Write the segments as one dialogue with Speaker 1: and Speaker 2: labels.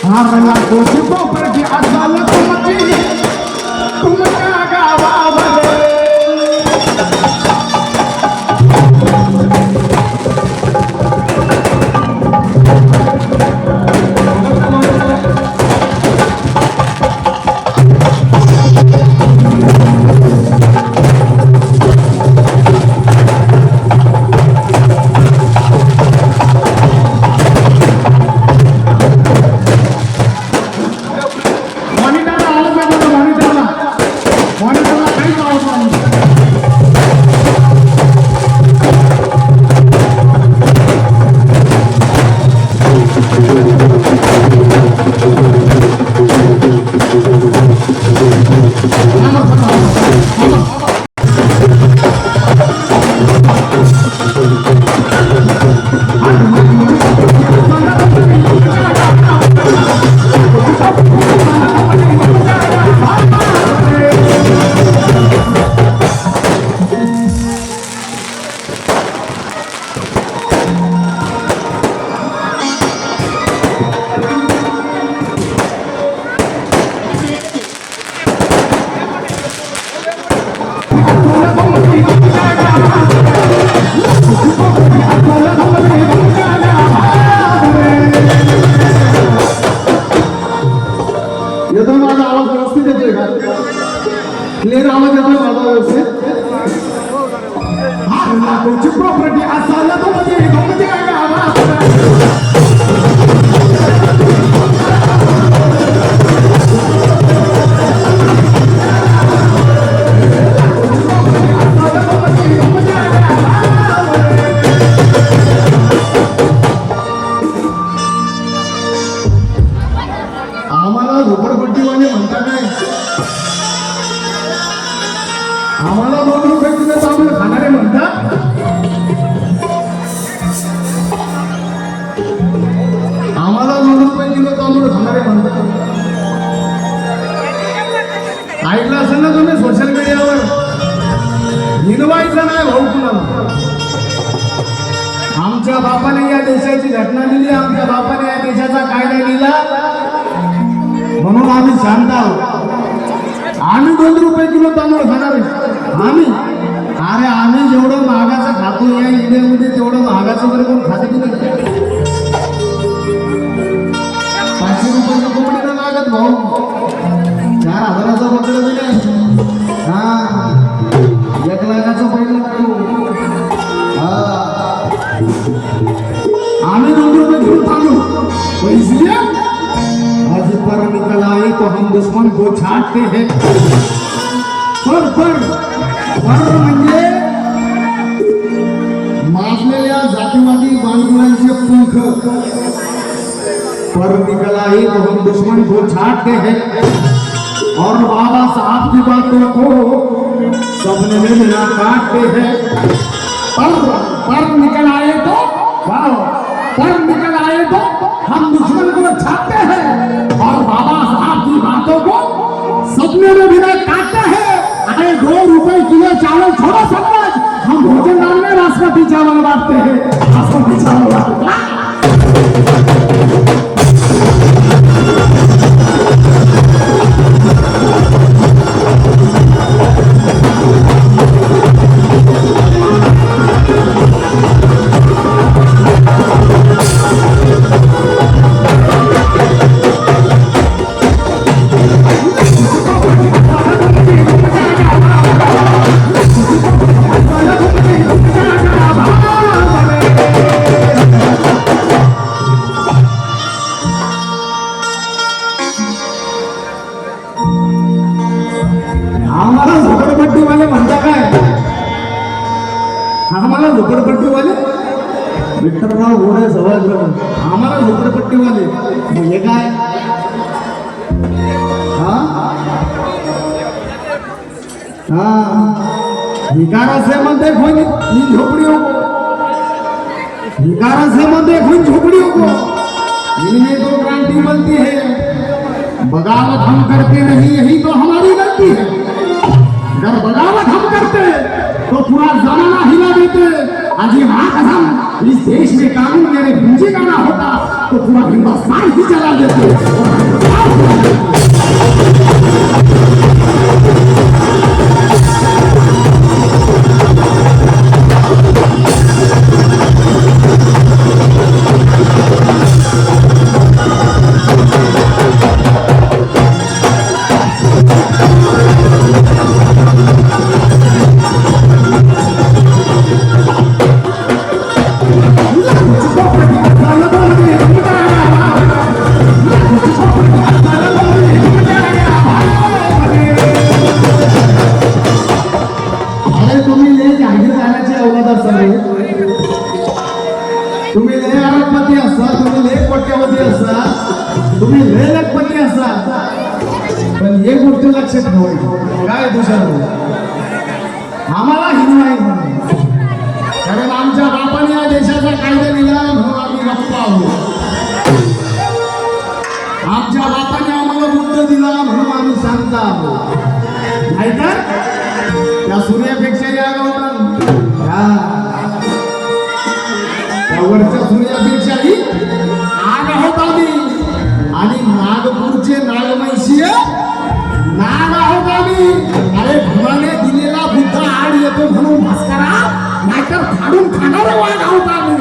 Speaker 1: हारला तुझी कोपरची असाल तुमच्या गावामध्ये क्लियर आवाज येतो माझा व्यवस्थित तुमची प्रॉपर्टी असायला तो म्हणजे काय आवाज आम्हाला झोपडपट्टीवाले म्हणता काय आम्हाला 2 रुपये किलो तांदूळ खाणारे म्हणतात आम्हाला 2 रुपये किलो तांदूळ खाणारे म्हणतात ऐकलं असेल ना तुम्ही सोशल मीडियावर हिनवायचं नाही भाऊ कुणाला आमच्या बापाने या देशाची घटना लिहिली आमच्या बापाने या देशाचा कायदा लिहिला म्हणून आम्ही शांत आहोत आम्ही 2 रुपये किलो तांदूळ खाणार आम्ही अरे आम्ही जेवढं महागाचं खातो या इंडियामध्ये तेवढं महागाचं तर कोण खाते की नाही 500 रुपयाचं कोंबडी न लागत भाऊ 4000चं बकरं बी नाही हा 1 लाखाचं बैल लागतो आम्ही 2 रुपये किलो तांदूळ पैसे आज पर निकल आए तो हम दुश्मन को छाटते हैं पर म्हणजे माजलेल्या जातीवादी बांधवांचे पंख पर निकल आए तो हम दुश्मन को छाटते हैं और बाबा साहब की बातों को सपने में मिला काटते हैं पर निकल आए तो वाह पर निकल आए तो हम दुश्मन को छाटते हैं और बाबा साहब की बातों को सपने में भी काटते हैं अरे 2 रुपए किलो चावल छोड़ो समझ हम भोजन दान में बासमती चावल बांटते हैं बासमती चावल बांटते हैं झोपडपट्टीवाले विठ्ठलराव घोडे सभागृह आम्हाला झोपडपट्टीवाले म्हणजे काय भिकारा से मत देखो इन झोपड़ियों को भिकारा से मत देखो इन झोपड़ियों को इनमें तो क्रांति बनती है बगावत हम करते नहीं यही तो हमारी गलती है अगर बगावत हम करते तो पूरा जमाना हिला देते आज ये माँ कसम, इस देश में कानून मेरे पूंजी का ना होता तो पूरा हिंदुस्तान ही चला देते। तुम्ही लय अरबपती असा, तुम्ही लय कोट्यावधी असा, तुम्ही लय लखपती असा, पण एक गोष्ट लक्षात ठेवायची काय दुसरं आम्हाला हिंदू आहे कारण आमच्या बापाने या देशाचा कायदा दिला म्हणून आम्ही गप्प आहोत. आमच्या बापाने आम्हाला बुद्ध दिला म्हणून आम्ही शांत आहोत. नाहीतर त्या सूर्यापेक्षा या वरच्या सूर्यापेक्षाही आग आहोत आम्ही. आणि नागपूरचे नागमैशी नाग आहोत आम्ही. अरे भगवाने दिलेला बुद्ध आड येतो म्हणून भास्करा, नाहीतर फाडून खाणारे वाघ आहोत आम्ही.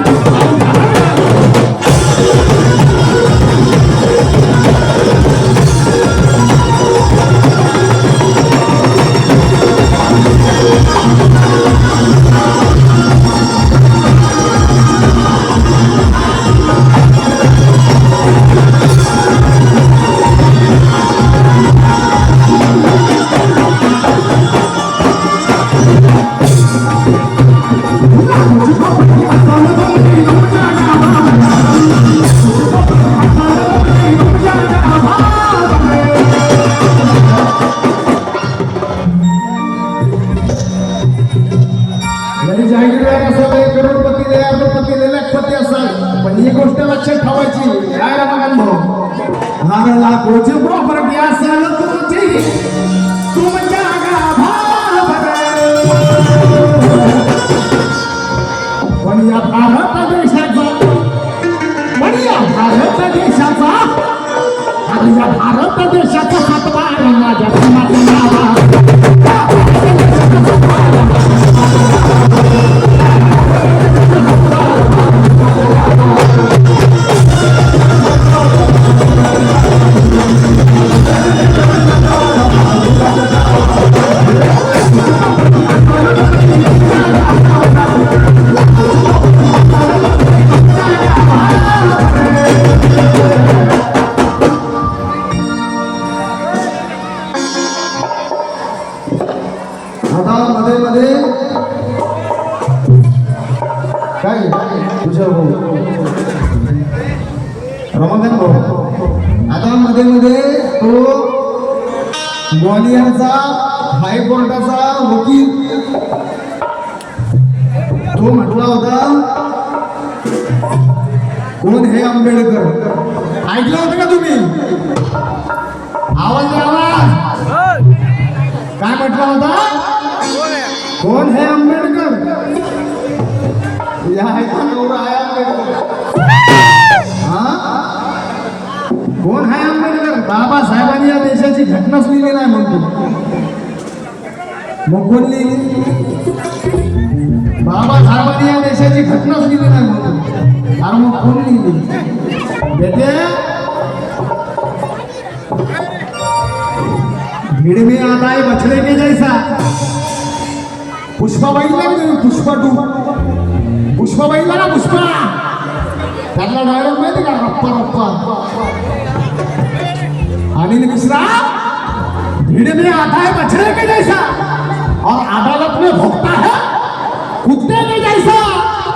Speaker 1: भारत देशाचा हातभार माझ्या रमाकांत भाऊ आता मध्ये मध्ये तो ग्वालियरचा हायकोर्टाचा वकील तो म्हटला होता कोण हे आंबेडकर. ऐकलं होतं का तुम्ही? आवाज काय म्हटला होता? कोण हे आंबेडकर? या कोण आहे आंबेडकर? बाबासाहेबांनी या देशाची घटनाच लिहिली नाही म्हणतो. मग कोण लिहिली? बाबासाहेबांनी या देशाची घटनाच लिहिली नाही म्हणतो. अरे मग कोण लिहिली? बेटे भीड़ में आता है बछड़े के जैसा. पुष्पा बघितला ना पुष्पा 2 पुष्पा बघितला ना पुष्पा त्यातला डायलॉग माहिती का? रप्पा रप्पा अनिल मिश्रा भीड़ में आता है बछड़े के जैसा और अदालत में भोगता है कुत्ते के जैसा.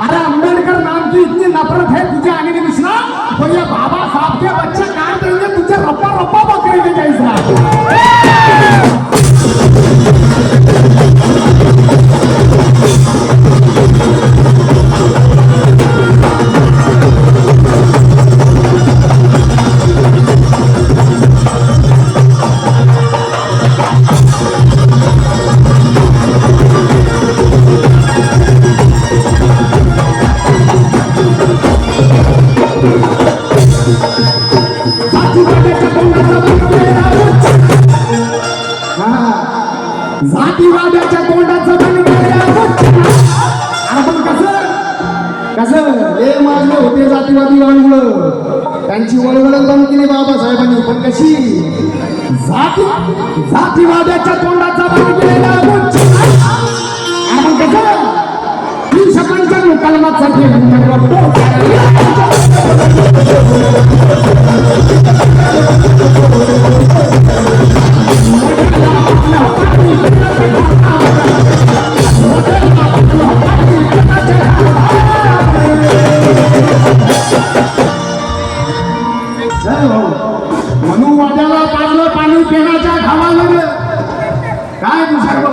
Speaker 1: अरे अम्बेडकर नाम की इतनी नफरत है तुझे अनिल मिश्रा तो ये बाबा साहब के बच्चे काट देंगे तुझे रप्पा रप्पा बकरे के जैसा. जातीवाद्याच्या तोंडाचा बनलेला उच्च. जातीवाद्याच्या तोंडाचा बनलेला उच्च. अरे पण कसं हे माजले होते जातीवादी वाळवळ, त्यांची वळवळ बंद केली बाबासाहेबांनी. पण कशी जातीवाद्याच्या तोंडाचा बनलेला उच्च. अरे पण कसं 355 कलमासाठी मनुवाद्याला पाजलं पाणी पिण्याच्या घामामध्ये. काय तू सर्व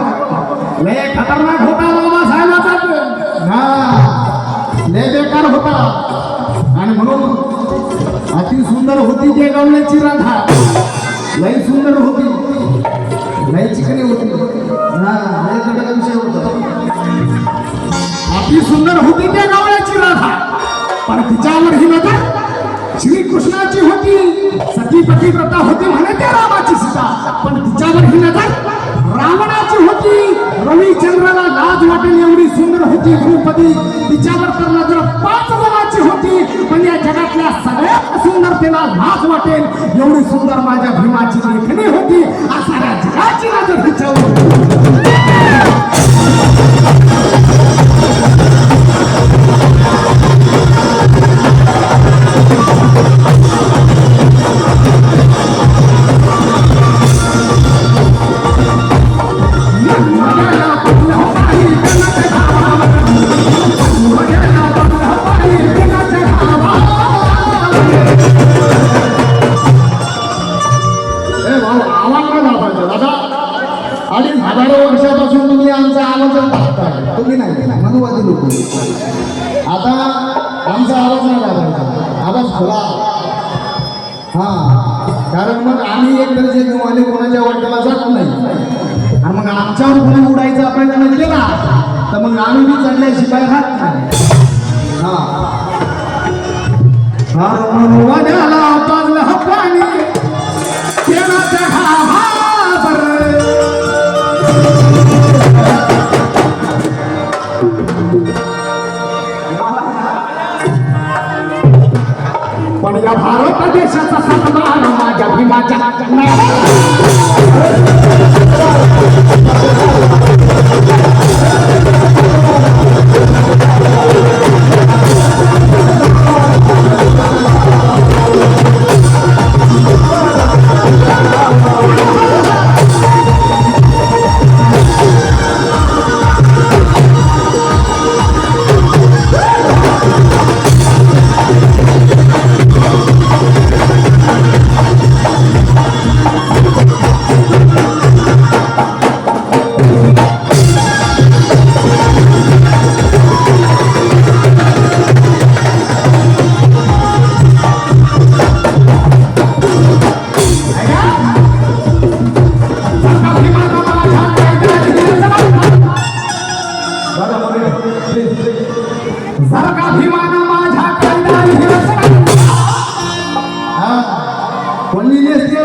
Speaker 1: लय खतरनाक होता बाबासाहेबाचा. लय बेकार होता. आणि म्हणून अति सुंदर होती ते गवण्याची राधा. लय सुंदर होती, लय चिकनी होती. लय कडक विषय होता. अति सुंदर होती ते गवण्याची राधा. पण तिच्यावर ही नजर श्रीकृष्णाची होती. सती पतिव्रता होती म्हणे त्या रामाची सीता. पण तिच्यावर ही नजर रावणाची होती. रविचंद्राला लाज वाटेल एवढी सुंदर होती द्रौपदी. तिच्यावर तर नजर 5 जणांची होती. पण या जगातल्या सगळ्यात सुंदरतेला लाज वाटेल एवढी सुंदर माझ्या भीमाची लेखणी होती. साऱ्या जगाची नजर तिच्यावर. वर्षापासून तुम्ही आमचा आवाज टाकताय. तुम्ही नाही, मनुवादी लोक. आता आमचा आवाज नाही लावायचा, आवाज खोला. कारण मग आम्ही एक दर्जे घेऊन कोणाच्या वाट्याला जात नाही. आणि मग आमच्यावर कोणी उडायचा प्रयत्न केला तर मग आम्ही बी चढल्याशिवाय राहत नाही. मनुवाद्याला पाजलं पाणी पिण्याच्या घामावर. पण या भारत देशाचा सन्मान माझ्या भीमाच्या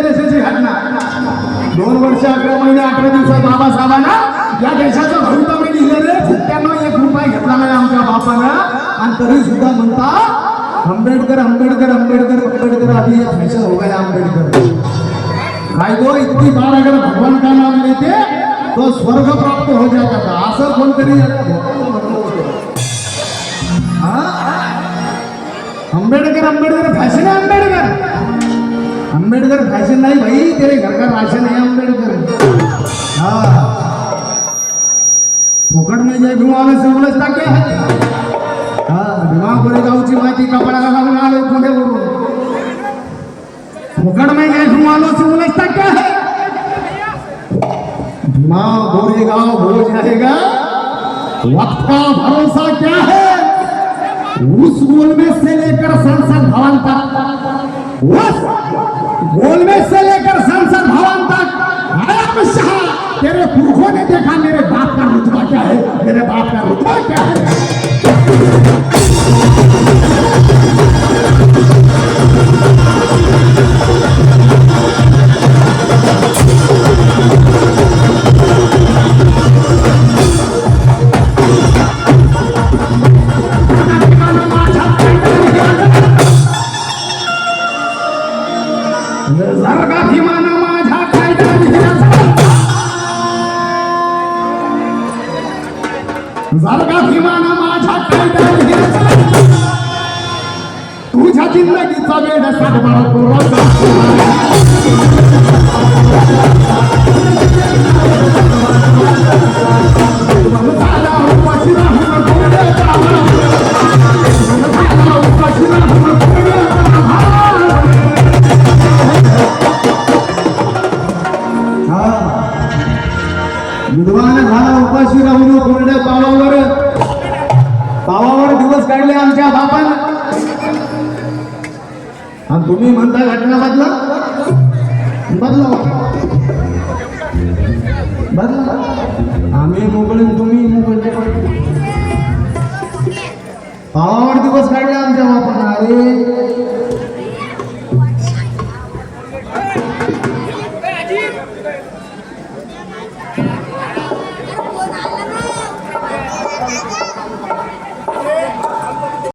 Speaker 1: देशाची घटना 2 वर्ष 11 महिने 18 दिवसात बाबासाहेबांना या देशाचं भवितव्य लिहिलं रे. 91 रुपये घेतला नाही आमच्या बापानं. आणि तरी सुद्धा म्हणता आंबेडकर आंबेडकर आंबेडकर आंबेडकर. अभी ये फैशन हो गया आंबेडकर. काय तो इतकी बार अगर भगवान का नाम लेते तो स्वर्ग प्राप्त हो जाता था. असं कोणतरी आंबेडकर आंबेडकर फैशन है. आंबेडकर फैशन नहीं भाई, तेरे घर का राशन है आंबेडकर. फुकट में जाए घुमाने से उलझता क्या है. भीमा गोरेगावची माहिती कपडा घालून आले पुणे वरून. फुकट में जाए घुमाने से उलझता क्या है. भीमा गोरेगाव हो जाएगा. वक्त का भरोसा क्या है. उस गोलमेज से लेकर संसद भवन तक, उस गोलमेज से लेकर संसद भवन तक अमित शाह तेरे पुरखों ने देखा मेरे बाप का रुतबा क्या है, मेरे बाप का रुतबा क्या है. जर का भीमान माझ्या कायदा जर का भीमान माझ्या कायदा तुझ्या जिंदगीचा वेळ सातबारा विद्वान झाला उपाशी राहून कोरड्या पावावर दिवस काढले आमच्या बापानं. आणि तुम्ही म्हणता घटना बदला आम्ही मोकळे तुम्ही मोकळे पावावर दिवस काढले आमच्या बापानं. अरे